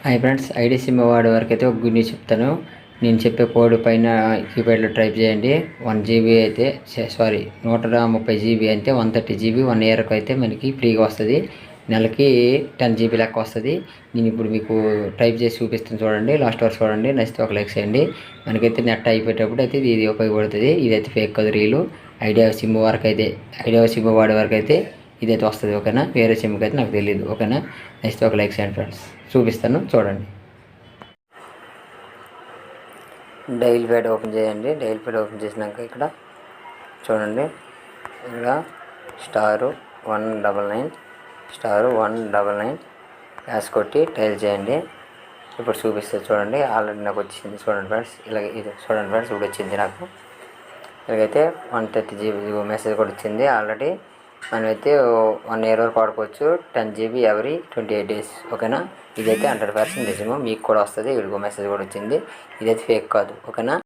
Hi friends, ID SIM వాడే వరకు అయితే ఒక గుడ్ న్యూస్ చెప్తాను. నేను చెప్పే కోడ్ పైన కీప్యాడ్లో టైప్ చేయండి. 1 GB అయితే 130 GB అయితే 130 GB 1 ఇయర్కి అయితే మనకి ఫ్రీగా వస్తుంది. నెలకి 10 GB లెక్క వస్తుంది. నేను ఇప్పుడు మీకు టైప్ చేసి చూపిస్తాను, చూడండి. లాస్ట్ వరకు చూడండి, నచ్చితే ఒక లైక్ చేయండి. మనకైతే నెట్ అయిపోయేటప్పుడు అయితే ఇది ఉపయోగపడుతుంది. ఇదైతే ఫేక్ కాదు, రీలు. ఐడియా సిమ్ వాడే వరకు అయితే ఇదైతే వస్తుంది, ఓకేనా. వేరే సిమ్కి అయితే నాకు తెలియదు, ఓకేనా. నచ్చితే ఒక లైక్ చేయండి ఫ్రెండ్స్. చూపిస్తాను, చూడండి. డైల్ ప్యాడ్ ఓపెన్ చేయండి. డైల్ ప్యాడ్ ఓపెన్ చేసినాక ఇక్కడ చూడండి, ఇక్కడ *199*199 యాస్ కొట్టి టైల్ చేయండి. ఇప్పుడు చూపిస్తుంది, చూడండి. ఆల్రెడీ నాకు వచ్చింది, చూడండి ఫ్రెండ్స్. ఇది చూడండి ఫ్రెండ్స్, ఇప్పుడు వచ్చింది నాకు. ఇలాగైతే 130 GB మెసేజ్ కూడా వచ్చింది ఆల్రెడీ. మనమైతే 1 ఇయర్ వరకు వాడుకోవచ్చు. 10 GB ఎవ్రీ 28 days, ఓకేనా. ఇదైతే 100% నిజము, మీకు కూడా వస్తుంది. ఇదిగో మెసేజ్ కూడా వచ్చింది. ఇదైతే ఫేక్ కాదు, ఓకేనా.